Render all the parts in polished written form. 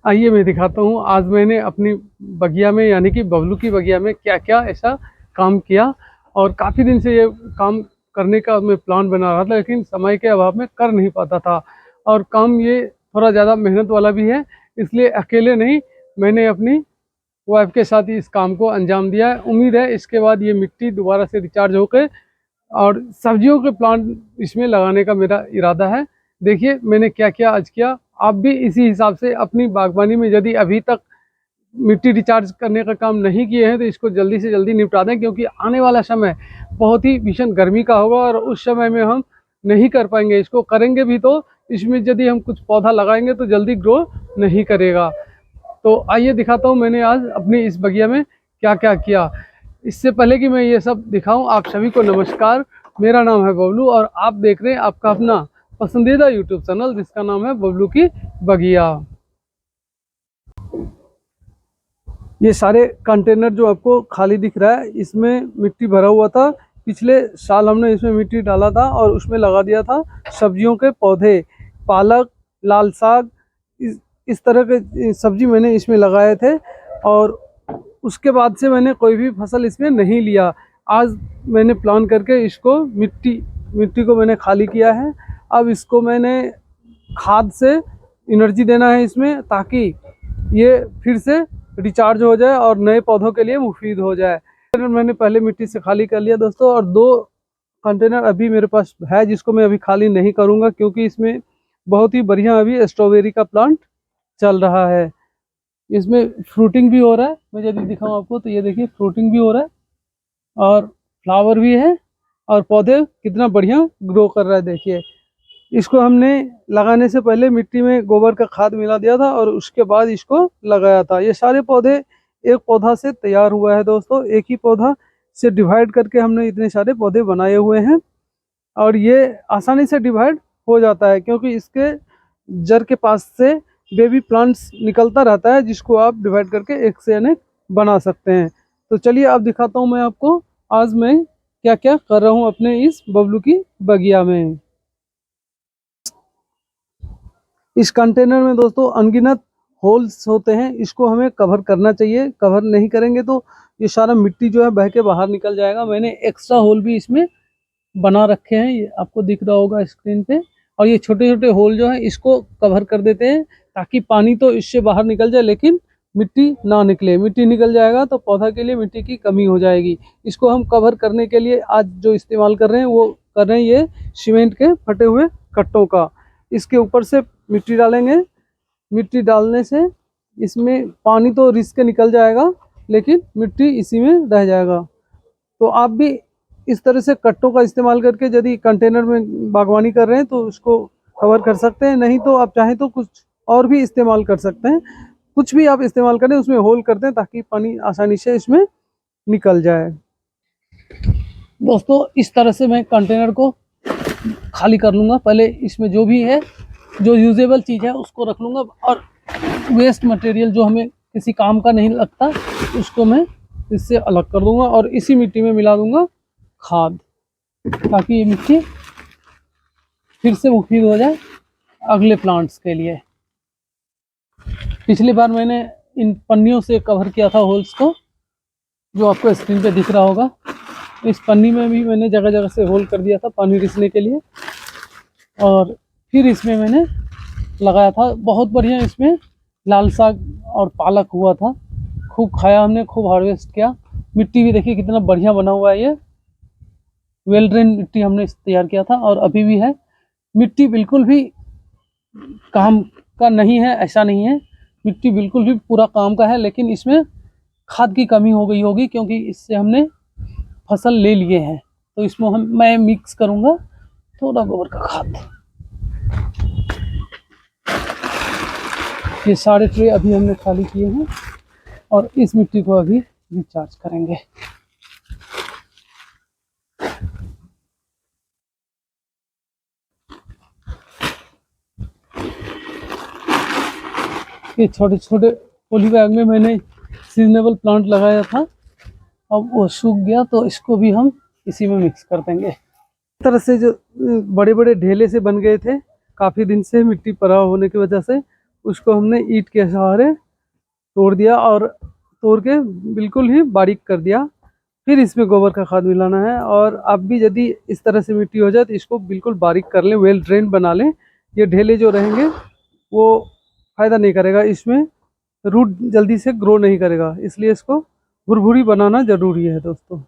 आइए मैं दिखाता हूँ आज मैंने अपनी बगिया में यानी कि बबलू की बगिया में क्या क्या ऐसा काम किया। और काफ़ी दिन से ये काम करने का मैं प्लान बना रहा था, लेकिन समय के अभाव में कर नहीं पाता था। और काम ये थोड़ा ज़्यादा मेहनत वाला भी है, इसलिए अकेले नहीं, मैंने अपनी वाइफ के साथ ही इस काम को अंजाम दिया है। उम्मीद है इसके बाद ये मिट्टी दोबारा से रिचार्ज होकर और सब्जियों के प्लांट इसमें लगाने का मेरा इरादा है। देखिए मैंने क्या क्या आज किया, आप भी इसी हिसाब से अपनी बागवानी में यदि अभी तक मिट्टी रिचार्ज करने का काम नहीं किए हैं तो इसको जल्दी से जल्दी निपटा दें, क्योंकि आने वाला समय बहुत ही भीषण गर्मी का होगा और उस समय में हम नहीं कर पाएंगे। इसको करेंगे भी तो इसमें यदि हम कुछ पौधा लगाएंगे तो जल्दी ग्रो नहीं करेगा। तो आइए दिखाता हूँ मैंने आज अपनी इस बगिया में क्या क्या किया। इससे पहले कि मैं ये सब दिखाऊं, आप सभी को नमस्कार। मेरा नाम है बबलू और आप देख रहे हैं आपका अपना पसंदीदा यूट्यूब चैनल जिसका नाम है बबलू की बगिया। ये सारे कंटेनर जो आपको खाली दिख रहा है, इसमें मिट्टी भरा हुआ था। पिछले साल हमने इसमें मिट्टी डाला था और उसमें लगा दिया था सब्जियों के पौधे, पालक, लाल साग, इस तरह के सब्जी मैंने इसमें लगाए थे। और उसके बाद से मैंने कोई भी फसल इसमें नहीं लिया। आज मैंने प्लान करके इसको मिट्टी को मैंने खाली किया है। अब इसको मैंने खाद से एनर्जी देना है इसमें, ताकि ये फिर से रिचार्ज हो जाए और नए पौधों के लिए मुफीद हो जाए। मैंने पहले मिट्टी से खाली कर लिया दोस्तों, और 2 कंटेनर अभी मेरे पास है जिसको मैं अभी खाली नहीं करूँगा, क्योंकि इसमें बहुत ही बढ़िया अभी स्ट्रॉबेरी का प्लांट चल रहा है। इसमें फ्रूटिंग भी हो रहा है। मैं यदि दिखाऊं आपको तो ये देखिए फ्रूटिंग भी हो रहा है और फ्लावर भी है और पौधे कितना बढ़िया ग्रो कर रहा है। देखिए इसको हमने लगाने से पहले मिट्टी में गोबर का खाद मिला दिया था और उसके बाद इसको लगाया था। ये सारे पौधे एक पौधा से तैयार हुआ है दोस्तों, एक ही पौधा से डिवाइड करके हमने इतने सारे पौधे बनाए हुए हैं। और ये आसानी से डिवाइड हो जाता है क्योंकि इसके जड़ के पास से बेबी प्लांट्स निकलता रहता है, जिसको आप डिवाइड करके एक से अनेक बना सकते हैं। तो चलिए अब दिखाता हूँ मैं आपको आज मैं क्या क्या कर रहा हूँ अपने इस बबलू की बगिया में। इस कंटेनर में दोस्तों अनगिनत होल्स होते हैं, इसको हमें कवर करना चाहिए। कवर नहीं करेंगे तो ये सारा मिट्टी जो है बह के बाहर निकल जाएगा। मैंने एक्स्ट्रा होल भी इसमें बना रखे हैं, ये आपको दिख रहा होगा स्क्रीन पे। और ये छोटे छोटे होल जो है इसको कवर कर देते हैं, ताकि पानी तो इससे बाहर निकल जाए लेकिन मिट्टी ना निकले। मिट्टी निकल जाएगा तो पौधा के लिए मिट्टी की कमी हो जाएगी। इसको हम कवर करने के लिए आज जो इस्तेमाल कर रहे हैं वो कर रहे हैं ये सीमेंट के फटे हुए कट्टों का। इसके ऊपर से मिट्टी डालेंगे। मिट्टी डालने से इसमें पानी तो रिस के निकल जाएगा लेकिन मिट्टी इसी में रह जाएगा। तो आप भी इस तरह से कट्टों का इस्तेमाल करके यदि कंटेनर में बागवानी कर रहे हैं तो उसको कवर कर सकते हैं। नहीं तो आप चाहें तो कुछ और भी इस्तेमाल कर सकते हैं। कुछ भी आप इस्तेमाल करें उसमें होल कर दें ताकि पानी आसानी से इसमें निकल जाए। दोस्तों इस तरह से मैं कंटेनर को खाली कर लूँगा। पहले इसमें जो भी है, जो यूजेबल चीज़ है उसको रख लूँगा, और वेस्ट मटेरियल जो हमें किसी काम का नहीं लगता उसको मैं इससे अलग कर दूँगा और इसी मिट्टी में मिला दूँगा खाद, ताकि ये मिट्टी फिर से मुफीद हो जाए अगले प्लांट्स के लिए। पिछली बार मैंने इन पन्नियों से कवर किया था होल्स को, जो आपको स्क्रीन पे दिख रहा होगा। इस पन्नी में भी मैंने जगह जगह से होल कर दिया था पानी रिसने के लिए, और फिर इसमें मैंने लगाया था। बहुत बढ़िया इसमें लाल साग और पालक हुआ था, खूब खाया हमने, खूब हार्वेस्ट किया। मिट्टी भी देखिए कितना बढ़िया बना हुआ है। ये वेल ड्रेन मिट्टी हमने तैयार किया था और अभी भी है। मिट्टी बिल्कुल भी काम का नहीं है, ऐसा नहीं है। मिट्टी बिल्कुल भी पूरा काम का है, लेकिन इसमें खाद की कमी हो गई होगी क्योंकि इससे हमने फसल ले लिए हैं। तो इसमें मैं मिक्स करूँगा थोड़ा गोबर का खाद। ये सारे ट्रे अभी हमने खाली किए हैं और इस मिट्टी को अभी रिचार्ज करेंगे। ये छोटे छोटे पॉली बैग में मैंने सीजनेबल प्लांट लगाया था, अब वो सूख गया तो इसको भी हम इसी में मिक्स कर देंगे। इस तरह से जो बड़े बड़े ढेले से बन गए थे काफ़ी दिन से मिट्टी पड़ा होने की वजह से, उसको हमने ईंट के सहारे तोड़ दिया और तोड़ के बिल्कुल ही बारीक कर दिया। फिर इसमें गोबर का खाद मिलाना है। और आप भी यदि इस तरह से मिट्टी हो जाए तो इसको बिल्कुल बारीक कर लें, वेल ड्रेन बना लें। ये ढेले जो रहेंगे वो फ़ायदा नहीं करेगा, इसमें रूट जल्दी से ग्रो नहीं करेगा, इसलिए इसको भुरभुरी बनाना ज़रूरी है दोस्तों।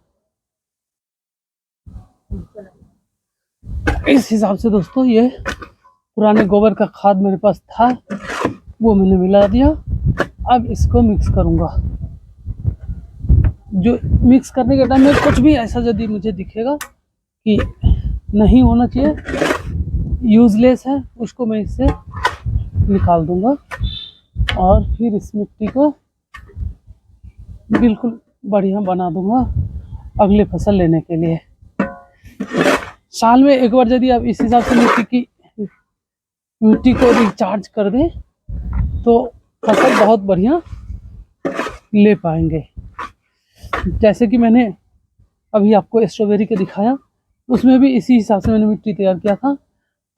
इस हिसाब से दोस्तों ये पुराने गोबर का खाद मेरे पास था, वो मैंने मिला दिया। अब इसको मिक्स करूँगा। जो मिक्स करने के टाइम में कुछ भी ऐसा यदि मुझे दिखेगा कि नहीं होना चाहिए, यूज़लेस है, उसको मैं इससे निकाल दूंगा और फिर इस मिट्टी को बिल्कुल बढ़िया बना दूंगा अगले फसल लेने के लिए। साल में एक बार यदि आप इस हिसाब से मिट्टी को रिचार्ज कर दें तो फसल बहुत बढ़िया ले पाएंगे। जैसे कि मैंने अभी आपको स्ट्रॉबेरी के दिखाया, उसमें भी इसी हिसाब से मैंने मिट्टी तैयार किया था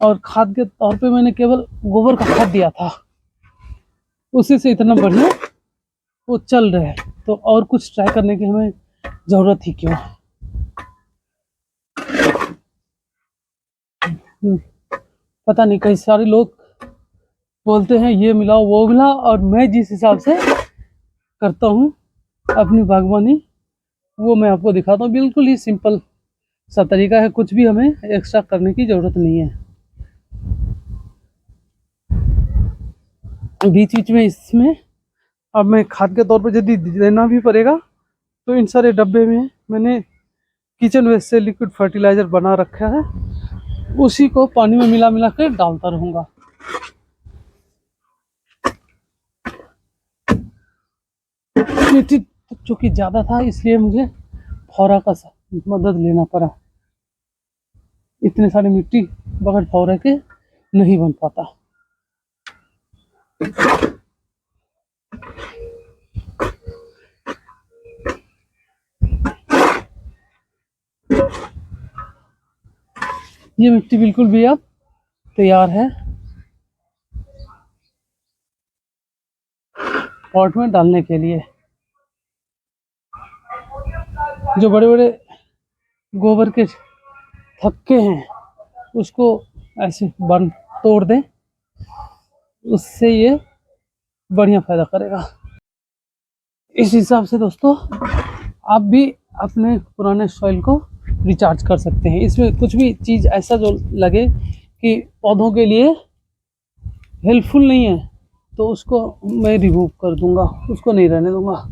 और खाद के तौर पे मैंने केवल गोबर का खाद दिया था, उसी से इतना बढ़िया वो चल रहा है। तो और कुछ ट्राई करने की हमें ज़रूरत ही क्यों। पता नहीं, कई सारे लोग बोलते हैं ये मिलाओ वो मिलाओ, और मैं जिस हिसाब से करता हूँ अपनी बागवानी वो मैं आपको दिखाता हूँ। बिल्कुल ही सिंपल सा तरीका है, कुछ भी हमें एक्स्ट्रा करने की ज़रूरत नहीं है। बीच बीच में इसमें अब मैं खाद के तौर पर यदि देना भी पड़ेगा तो इन सारे डब्बे में मैंने किचन वेस्ट से लिक्विड फर्टिलाइज़र बना रखा है, उसी को पानी में मिला मिला कर डालता रहूँगा। मिट्टी चूँकि ज़्यादा था इसलिए मुझे फौरा का मदद लेना पड़ा। इतने सारे मिट्टी बगैर फौरे के नहीं बन पाता। ये मिट्टी बिल्कुल भी अब तैयार है पॉट में डालने के लिए। जो बड़े बड़े गोबर के थक्के हैं उसको ऐसे तोड़ दें, उससे ये बढ़िया फायदा करेगा। इस हिसाब से दोस्तों आप भी अपने पुराने सॉइल को रिचार्ज कर सकते हैं। इसमें कुछ भी चीज़ ऐसा जो लगे कि पौधों के लिए हेल्पफुल नहीं है तो उसको मैं रिमूव कर दूंगा, उसको नहीं रहने दूंगा।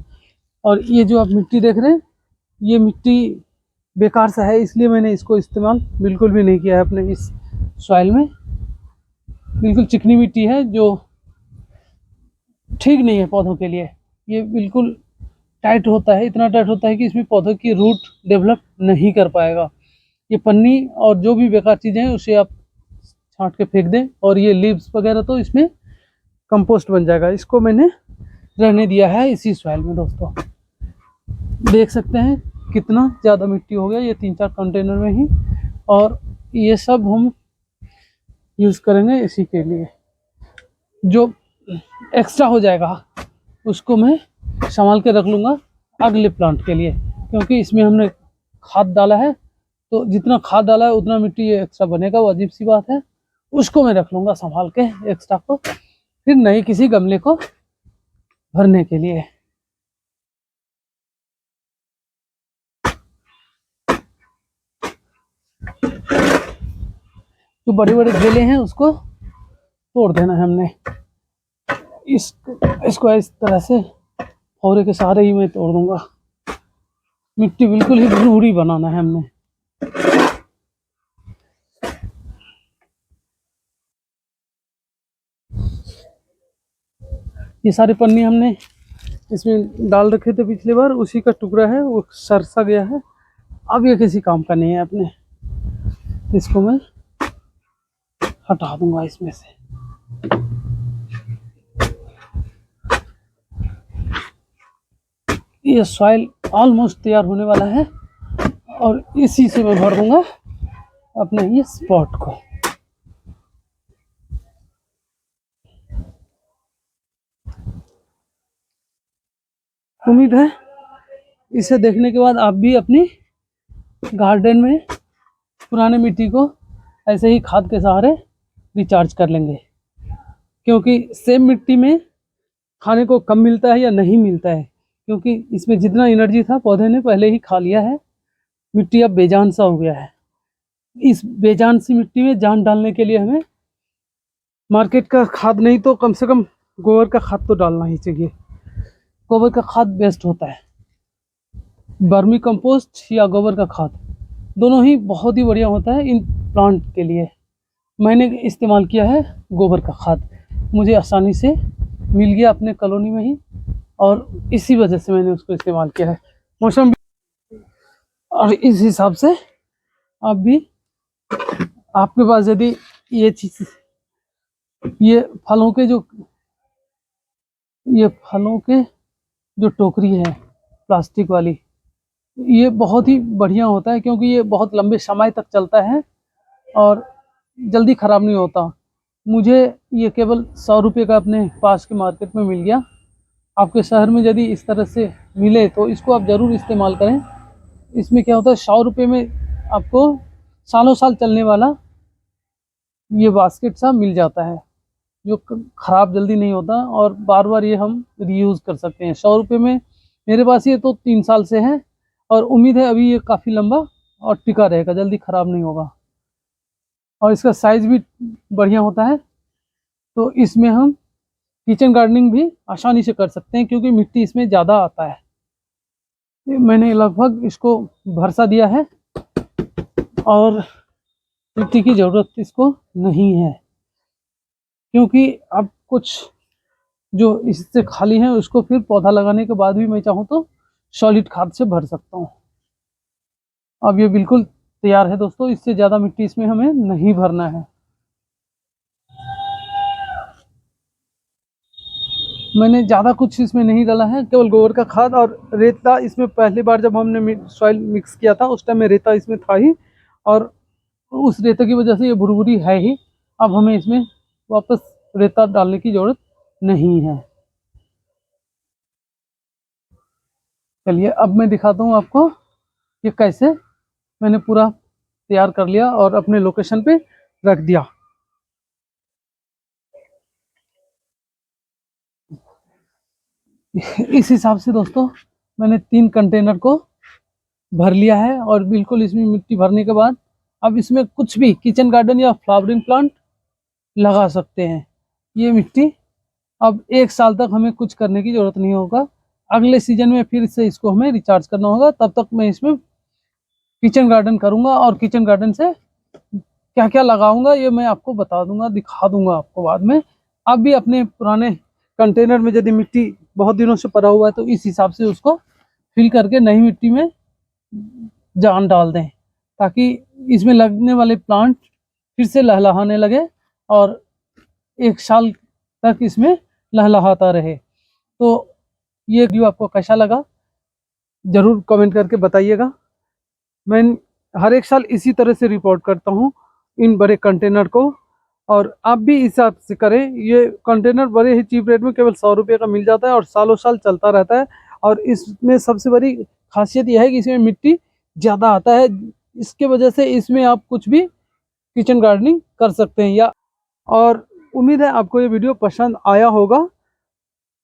और ये जो आप मिट्टी देख रहे हैं ये मिट्टी बेकार सा है, इसलिए मैंने इसको इस्तेमाल बिल्कुल भी नहीं किया है अपने इस सॉइल में। बिल्कुल चिकनी मिट्टी है जो ठीक नहीं है पौधों के लिए। ये बिल्कुल टाइट होता है, इतना टाइट होता है कि इसमें पौधों की रूट डेवलप नहीं कर पाएगा। ये पन्नी और जो भी बेकार चीज़ें हैं उसे आप छांट के फेंक दें, और ये लीव्स वगैरह तो इसमें कंपोस्ट बन जाएगा। इसको मैंने रहने दिया है इसी सॉइल में। दोस्तों देख सकते हैं कितना ज़्यादा मिट्टी हो गया ये 3-4 कंटेनर में ही, और ये सब हम यूज़ करेंगे इसी के लिए। जो एक्स्ट्रा हो जाएगा उसको मैं संभाल के रख लूँगा अगले प्लांट के लिए, क्योंकि इसमें हमने खाद डाला है तो जितना खाद डाला है उतना मिट्टी ये एक्स्ट्रा बनेगा, वो अजीब सी बात है। उसको मैं रख लूँगा संभाल के एक्स्ट्रा को, फिर नए किसी गमले को भरने के लिए। जो बड़े बड़े ढेले हैं उसको तोड़ देना है हमने। इसको इस तरह से फौरे के सहारे ही मैं तोड़ दूंगा। मिट्टी बिल्कुल ही भुरभुरी बनाना है हमने। ये सारे पन्नी हमने इसमें डाल रखे थे पिछली बार, उसी का टुकड़ा है, वो सरसा गया है, अब ये किसी काम का नहीं है अपने। इसको मैं हटा दूंगा इसमें से। ये सॉइल ऑलमोस्ट तैयार होने वाला है और इसी से मैं भर दूंगा अपने ये स्पॉट को। उम्मीद है इसे देखने के बाद आप भी अपनी गार्डन में पुराने मिट्टी को ऐसे ही खाद के सहारे रिचार्ज कर लेंगे, क्योंकि सेम मिट्टी में खाने को कम मिलता है या नहीं मिलता है, क्योंकि इसमें जितना एनर्जी था पौधे ने पहले ही खा लिया है। मिट्टी अब बेजान सा हो गया है। इस बेजान सी मिट्टी में जान डालने के लिए हमें मार्केट का खाद नहीं तो कम से कम गोबर का खाद तो डालना ही चाहिए। गोबर का खाद बेस्ट होता है। वर्मी कंपोस्ट या गोबर का खाद दोनों ही बहुत ही बढ़िया होता है इन प्लांट के लिए। मैंने इस्तेमाल किया है गोबर का खाद, मुझे आसानी से मिल गया अपने कॉलोनी में ही, और इसी वजह से मैंने उसको इस्तेमाल किया है। मौसम भी, और इस हिसाब से आप भी, आपके पास यदि ये चीज़, ये फलों के जो टोकरी है प्लास्टिक वाली, ये बहुत ही बढ़िया होता है, क्योंकि ये बहुत लंबे समय तक चलता है और जल्दी ख़राब नहीं होता। मुझे ये केवल 100 रुपये का अपने पास के मार्केट में मिल गया। आपके शहर में यदि इस तरह से मिले तो इसको आप ज़रूर इस्तेमाल करें। इसमें क्या होता है, 100 रुपये में आपको सालों साल चलने वाला ये बास्केट सा मिल जाता है, जो ख़राब जल्दी नहीं होता, और बार बार ये हम रीयूज़ कर सकते हैं। 100 रुपये में मेरे पास ये तो 3 साल से है, और उम्मीद है अभी ये काफ़ी लंबा और टिका रहेगा, जल्दी ख़राब नहीं होगा, और इसका साइज़ भी बढ़िया होता है। तो इसमें हम किचन गार्डनिंग भी आसानी से कर सकते हैं, क्योंकि मिट्टी इसमें ज़्यादा आता है। मैंने लगभग इसको भरसा दिया है और मिट्टी की ज़रूरत इसको नहीं है, क्योंकि अब कुछ जो इससे खाली है उसको फिर पौधा लगाने के बाद भी मैं चाहूँ तो सॉलिड खाद से भर सकता हूँ। अब ये बिल्कुल तैयार है दोस्तों, इससे ज़्यादा मिट्टी इसमें हमें नहीं भरना है। मैंने ज़्यादा कुछ इसमें नहीं डाला है, केवल गोबर का खाद और रेता। इसमें पहली बार जब हमने सॉइल मिक्स किया था उस टाइम में रेता इसमें था ही, और उस रेते की वजह से ये भुरभुरी है ही। अब हमें इसमें वापस रेता डालने की ज़रूरत नहीं है। चलिए अब मैं दिखाता हूँ आपको कि कैसे मैंने पूरा तैयार कर लिया और अपने लोकेशन पे रख दिया। इस हिसाब से दोस्तों मैंने 3 कंटेनर को भर लिया है, और बिल्कुल इसमें मिट्टी भरने के बाद अब इसमें कुछ भी किचन गार्डन या फ्लावरिंग प्लांट लगा सकते हैं। ये मिट्टी अब 1 साल तक हमें कुछ करने की ज़रूरत नहीं होगा। अगले सीजन में फिर से इसको हमें रिचार्ज करना होगा, तब तक मैं इसमें किचन गार्डन करूँगा, और किचन गार्डन से क्या क्या लगाऊंगा ये मैं आपको बता दूंगा, दिखा दूंगा आपको बाद में। आप भी अपने पुराने कंटेनर में यदि मिट्टी बहुत दिनों से पड़ा हुआ है तो इस हिसाब से उसको फिल करके नई मिट्टी में जान डाल दें, ताकि इसमें लगने वाले प्लांट फिर से लहलहाने लगे और 1 साल तक इसमें लहलहाता रहे। तो ये वीडियो आपको कैसा लगा ज़रूर कमेंट करके बताइएगा। मैं हर एक साल इसी तरह से रिपोर्ट करता हूँ इन बड़े कंटेनर को, और आप भी इस हिसाब से करें। ये कंटेनर बड़े ही चीप रेट में केवल 100 रुपये का मिल जाता है और सालों साल चलता रहता है। और इसमें सबसे बड़ी खासियत यह है कि इसमें मिट्टी ज़्यादा आता है, इसके वजह से इसमें आप कुछ भी किचन गार्डनिंग कर सकते हैं। या और उम्मीद है आपको ये वीडियो पसंद आया होगा।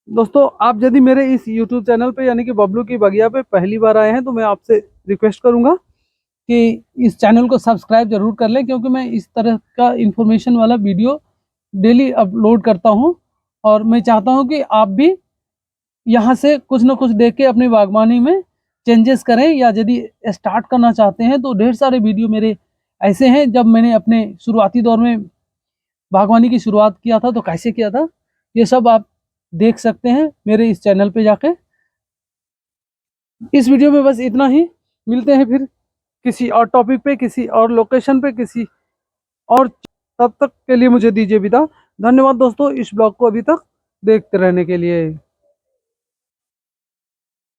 दोस्तों आप यदि मेरे इस YouTube चैनल पे यानी कि बबलू की बगिया पे पहली बार आए हैं तो मैं आपसे रिक्वेस्ट करूँगा कि इस चैनल को सब्सक्राइब जरूर कर लें, क्योंकि मैं इस तरह का इन्फॉर्मेशन वाला वीडियो डेली अपलोड करता हूं, और मैं चाहता हूं कि आप भी यहां से कुछ ना कुछ देख के अपनी बागवानी में चेंजेस करें, या यदि स्टार्ट करना चाहते हैं तो ढेर सारे वीडियो मेरे ऐसे हैं। जब मैंने अपने शुरुआती दौर में बागवानी की शुरुआत किया था तो कैसे किया था, ये सब आप देख सकते हैं मेरे इस चैनल पे जाके। इस वीडियो में बस इतना ही, मिलते हैं फिर किसी और टॉपिक पे, किसी और लोकेशन पे, किसी और। तब तक के लिए मुझे दीजिए विदा। धन्यवाद दोस्तों इस ब्लॉग को अभी तक देखते रहने के लिए।